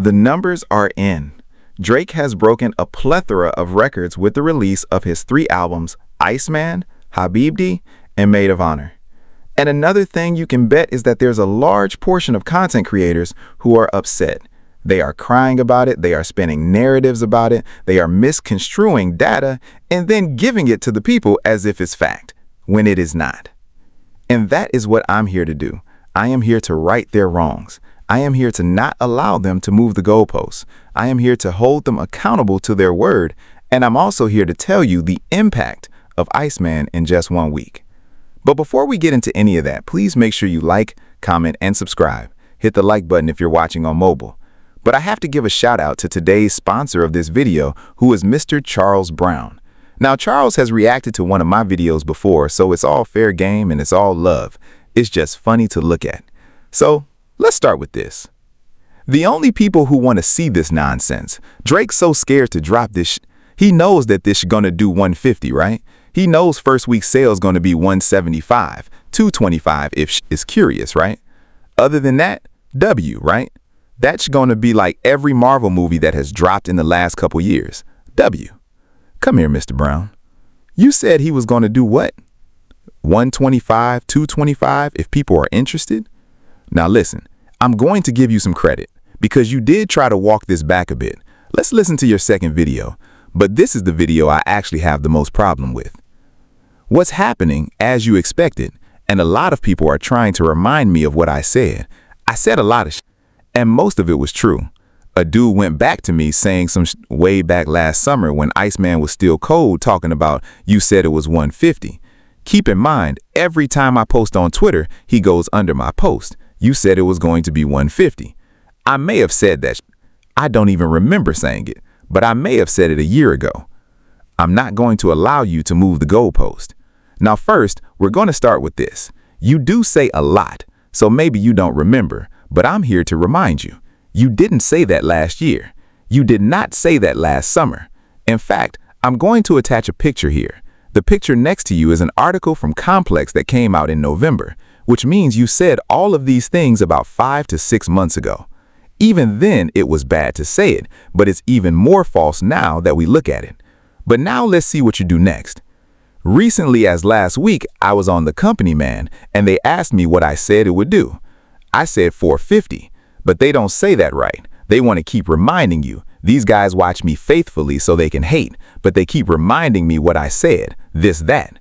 The numbers are in. Drake has broken a plethora of records with the release of his 3 albums, Iceman, Habibdi, and Maid of Honor. And another thing you can bet is that there's a large portion of content creators who are upset. They are crying about it, they are spinning narratives about it, they are misconstruing data and then giving it to the people as if it's fact, when it is not. And that is what I'm here to do. I am here to right their wrongs. I am here to not allow them to move the goalposts. I am here to hold them accountable to their word, and I'm also here to tell you the impact of Iceman in just 1 week. But before we get into any of that, please make sure you like, comment, and subscribe. Hit the like button if you're watching on mobile. But I have to give a shout out to today's sponsor of this video, who is Mr. Charles Brown. Now, Charles has reacted to one of my videos before, so it's all fair game and it's all love. It's just funny to look at. So let's start with this. The only people who want to see this nonsense, Drake's so scared to drop this he knows that this is gonna do 150, right? He knows first week sales gonna be 175, 225 if is curious, right? Other than that, W, right? That's gonna be like every Marvel movie that has dropped in the last couple years. W. Come here, Mr. Brown. You said he was gonna do what? 125, 225 if people are interested? Now listen, I'm going to give you some credit because you did try to walk this back a bit. Let's listen to your second video, but this is the video I actually have the most problem with. What's happening, as you expected, and a lot of people are trying to remind me of what I said a lot of and most of it was true. A dude went back to me saying some way back last summer when Iceman was still cold talking about you said it was 150. Keep in mind, every time I post on Twitter, he goes under my post. You said it was going to be 150. I may have said that. I don't even remember saying it, but I may have said it a year ago. I'm not going to allow you to move the goalpost. Now first, we're going to start with this. You do say a lot, so maybe you don't remember, but I'm here to remind you. You didn't say that last year. You did not say that last summer. In fact, I'm going to attach a picture here. The picture next to you is an article from Complex that came out in November, which means you said all of these things about 5 to 6 months ago. Even then, it was bad to say it, but it's even more false now that we look at it. But now let's see what you do next. Recently as last week, I was on the Company Man, and they asked me what I said it would do. I said 450, but they don't say that right. They want to keep reminding you. These guys watch me faithfully so they can hate, but they keep reminding me what I said, this, that.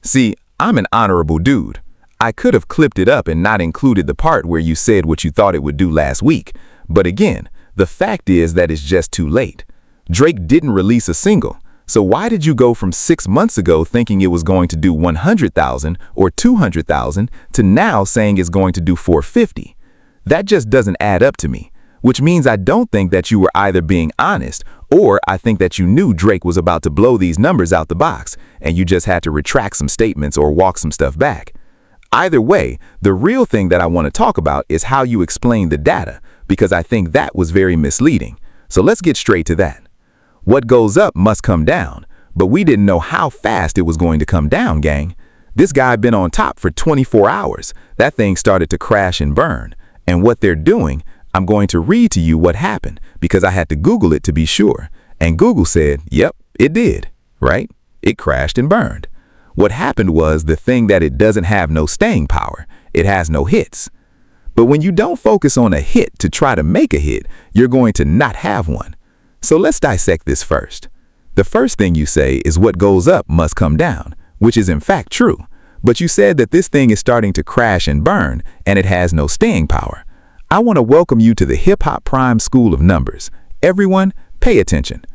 See, I'm an honorable dude. I could have clipped it up and not included the part where you said what you thought it would do last week. But again, the fact is that it's just too late. Drake didn't release a single. So why did you go from 6 months ago thinking it was going to do 100,000 or 200,000 to now saying it's going to do 450? That just doesn't add up to me, which means I don't think that you were either being honest or I think that you knew Drake was about to blow these numbers out the box and you just had to retract some statements or walk some stuff back. Either way, the real thing that I want to talk about is how you explain the data, because I think that was very misleading. So let's get straight to that. What goes up must come down, but we didn't know how fast it was going to come down, gang. This guy been on top for 24 hours. That thing started to crash and burn. And what they're doing, I'm going to read to you what happened because I had to Google it to be sure. And Google said, yep, it did, right? It crashed and burned. What happened was the thing that it doesn't have no staying power. It has no hits. But when you don't focus on a hit to try to make a hit, you're going to not have one. So let's dissect this first. The first thing you say is what goes up must come down, which is in fact true. But you said that this thing is starting to crash and burn and it has no staying power. I want to welcome you to the HipHop Prime School of Numbers. Everyone, pay attention.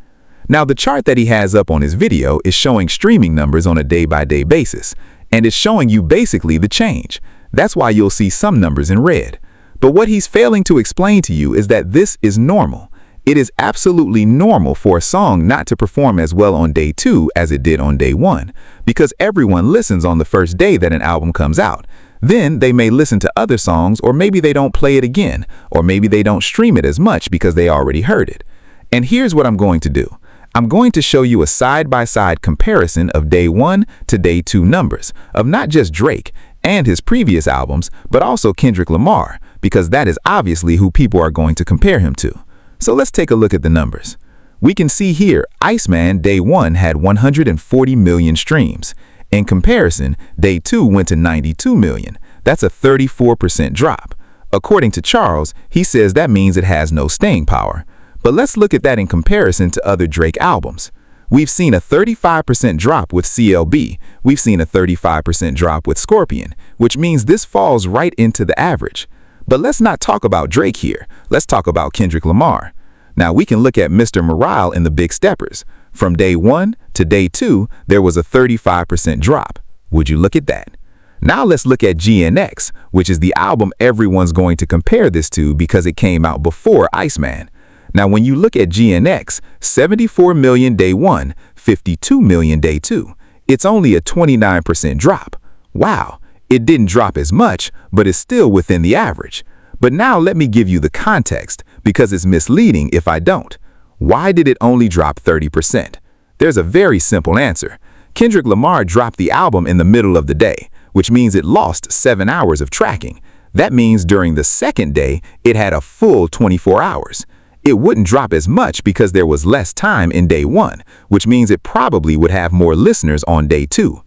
Now the chart that he has up on his video is showing streaming numbers on a day-by-day basis, and it's showing you basically the change. That's why you'll see some numbers in red. But what he's failing to explain to you is that this is normal. It is absolutely normal for a song not to perform as well on day 2 as it did on day 1, because everyone listens on the first day that an album comes out. Then they may listen to other songs, or maybe they don't play it again, or maybe they don't stream it as much because they already heard it. And here's what I'm going to do. I'm going to show you a side-by-side comparison of day 1 to day 2 numbers of not just Drake and his previous albums, but also Kendrick Lamar, because that is obviously who people are going to compare him to. So let's take a look at the numbers. We can see here, Iceman Day 1 had 140 million streams. In comparison, Day 2 went to 92 million. That's a 34% drop. According to Charles, he says that means it has no staying power. But let's look at that in comparison to other Drake albums. We've seen a 35% drop with CLB. We've seen a 35% drop with Scorpion, which means this falls right into the average. But let's not talk about Drake here. Let's talk about Kendrick Lamar. Now we can look at Mr. Morale in the Big Steppers. From Day 1 to Day 2, there was a 35% drop. Would you look at that? Now let's look at GNX, which is the album everyone's going to compare this to because it came out before Iceman. Now when you look at GNX, 74 million Day 1, 52 million Day 2. It's only a 29% drop. Wow, it didn't drop as much, but it's still within the average. But now let me give you the context, because it's misleading if I don't. Why did it only drop 30%? There's a very simple answer. Kendrick Lamar dropped the album in the middle of the day, which means it lost 7 hours of tracking. That means during the second day, it had a full 24 hours. It wouldn't drop as much because there was less time in Day 1, which means it probably would have more listeners on Day 2.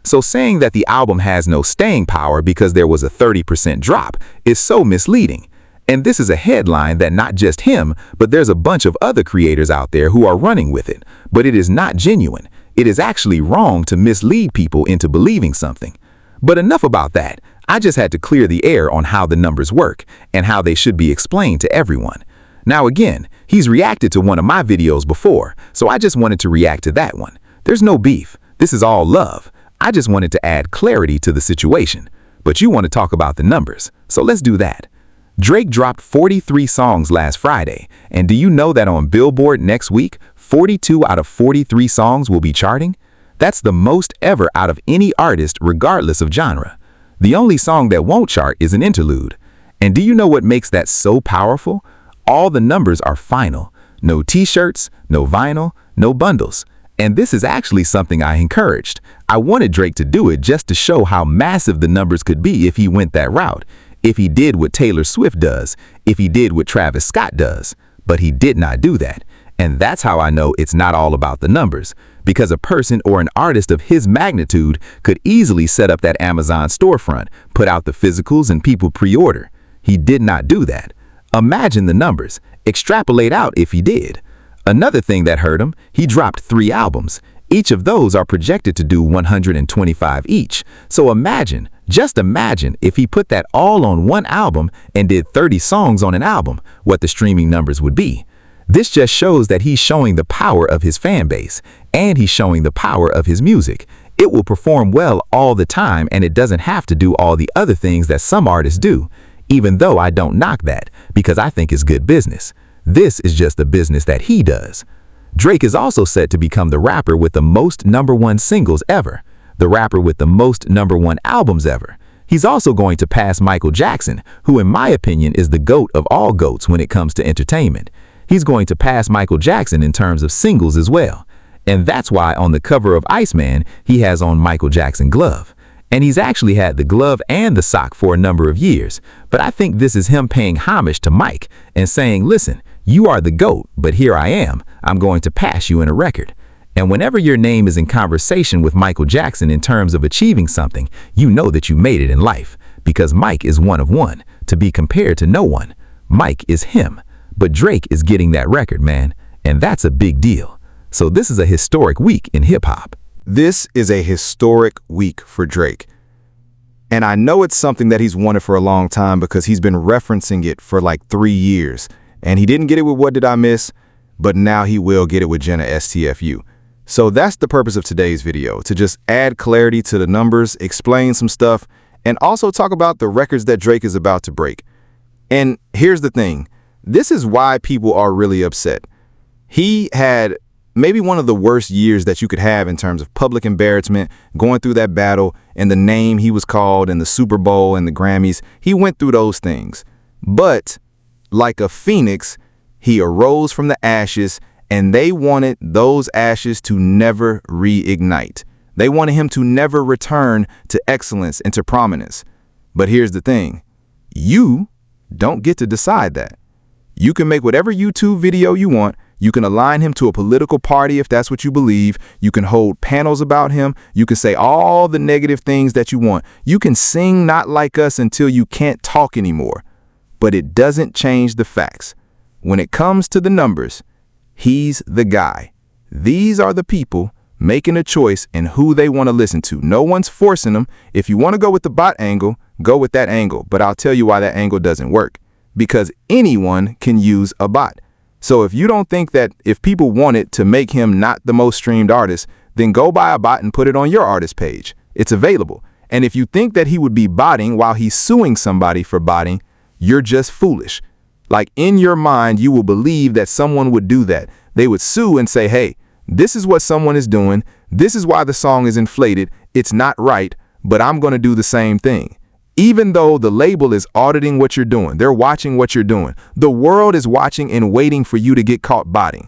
So saying that the album has no staying power because there was a 30% drop is so misleading. And this is a headline that not just him, but there's a bunch of other creators out there who are running with it. But it is not genuine. It is actually wrong to mislead people into believing something. But enough about that. I just had to clear the air on how the numbers work and how they should be explained to everyone. Now again, he's reacted to one of my videos before, so I just wanted to react to that one. There's no beef. This is all love. I just wanted to add clarity to the situation. But you want to talk about the numbers, so let's do that. Drake dropped 43 songs last Friday, and do you know that on Billboard next week, 42 out of 43 songs will be charting? That's the most ever out of any artist regardless of genre. The only song that won't chart is an interlude. And do you know what makes that so powerful? All the numbers are final. No t-shirts, no vinyl, no bundles. And this is actually something I encouraged. I wanted Drake to do it just to show how massive the numbers could be if he went that route. If he did what Taylor Swift does, if he did what Travis Scott does. But he did not do that. And that's how I know it's not all about the numbers. Because a person or an artist of his magnitude could easily set up that Amazon storefront, put out the physicals and people pre-order. He did not do that. Imagine the numbers. Extrapolate out if he did. Another thing that hurt him, he dropped 3 albums. Each of those are projected to do 125 each. So imagine, just imagine if he put that all on one album and did 30 songs on an album, what the streaming numbers would be. This just shows that he's showing the power of his fan base, and he's showing the power of his music. It will perform well all the time, and it doesn't have to do all the other things that some artists do. Even though I don't knock that, because I think it's good business. This is just the business that he does. Drake is also set to become the rapper with the most #1 singles ever, the rapper with the most #1 albums ever. He's also going to pass Michael Jackson, who in my opinion is the GOAT of all GOATs when it comes to entertainment. He's going to pass Michael Jackson in terms of singles as well. And that's why on the cover of Iceman, he has on Michael Jackson glove. And he's actually had the glove and the sock for a number of years. But I think this is him paying homage to Mike and saying, listen, you are the GOAT, but here I am. I'm going to pass you in a record. And whenever your name is in conversation with Michael Jackson in terms of achieving something, you know that you made it in life. Because Mike is one of one, to be compared to no one. Mike is him. But Drake is getting that record, man. And that's a big deal. So this is a historic week in hip-hop. This is a historic week for Drake. And I know it's something that he's wanted for a long time because he's been referencing it for like 3 years. And he didn't get it with What Did I Miss? But now he will get it with Jenna STFU. So that's the purpose of today's video, to just add clarity to the numbers, explain some stuff, and also talk about the records that Drake is about to break. And here's the thing. This is why people are really upset. He had maybe one of the worst years that you could have in terms of public embarrassment, going through that battle and the name he was called and the Super Bowl and the Grammys. He went through those things. But like a phoenix, he arose from the ashes, and they wanted those ashes to never reignite. They wanted him to never return to excellence and to prominence. But here's the thing. You don't get to decide that. You can make whatever YouTube video you want. You can align him to a political party if that's what you believe. You can hold panels about him. You can say all the negative things that you want. You can sing Not Like Us until you can't talk anymore. But it doesn't change the facts. When it comes to the numbers, he's the guy. These are the people making a choice in who they want to listen to. No one's forcing them. If you want to go with the bot angle, go with that angle. But I'll tell you why that angle doesn't work. Because anyone can use a bot. So if you don't think that if people wanted to make him not the most streamed artist, then go buy a bot and put it on your artist page. It's available. And if you think that he would be botting while he's suing somebody for botting, you're just foolish. Like in your mind, you will believe that someone would do that. They would sue and say, hey, this is what someone is doing. This is why the song is inflated. It's not right, but I'm going to do the same thing. Even though the label is auditing what you're doing, they're watching what you're doing. The world is watching and waiting for you to get caught botting.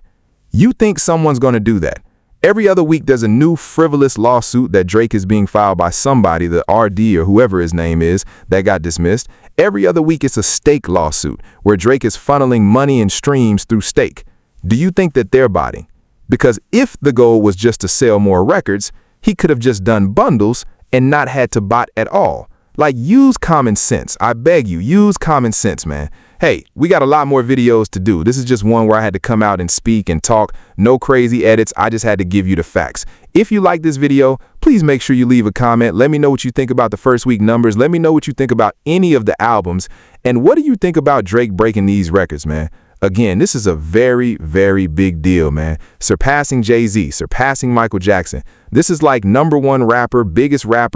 You think someone's going to do that. Every other week, there's a new frivolous lawsuit that Drake is being filed by somebody, the RD or whoever his name is, that got dismissed. Every other week, it's a stake lawsuit where Drake is funneling money and streams through stake. Do you think that they're botting? Because if the goal was just to sell more records, he could have just done bundles and not had to bot at all. Like, use common sense. I beg you, use common sense, man. Hey, we got a lot more videos to do. This is just one where I had to come out and speak and talk. No crazy edits. I just had to give you the facts. If you like this video, please make sure you leave a comment. Let me know what you think about the first week numbers. Let me know what you think about any of the albums. And what do you think about Drake breaking these records, man? Again, this is a very, very big deal, man. Surpassing Jay-Z, surpassing Michael Jackson. This is like #1 rapper,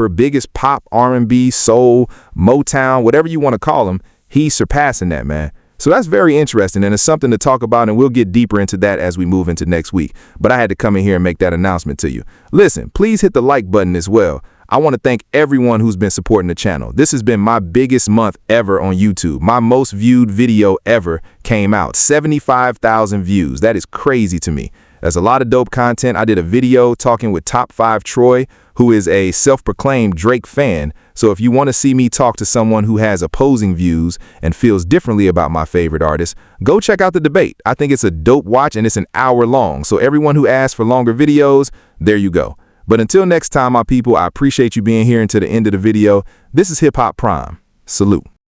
biggest pop, R&B, soul, Motown, whatever you want to call him. He's surpassing that, man. So that's very interesting, and it's something to talk about, and we'll get deeper into that as we move into next week. But I had to come in here and make that announcement to you. Listen, please hit the like button as well. I want to thank everyone who's been supporting the channel. This has been my biggest month ever on YouTube. My most viewed video ever came out. 75,000 views. That is crazy to me. There's a lot of dope content. I did a video talking with Top 5 Troy, who is a self-proclaimed Drake fan. So if you want to see me talk to someone who has opposing views and feels differently about my favorite artist, go check out the debate. I think it's a dope watch, and it's an hour long. So everyone who asks for longer videos, there you go. But until next time, my people, I appreciate you being here until the end of the video. This is HipHop Prime. Salute.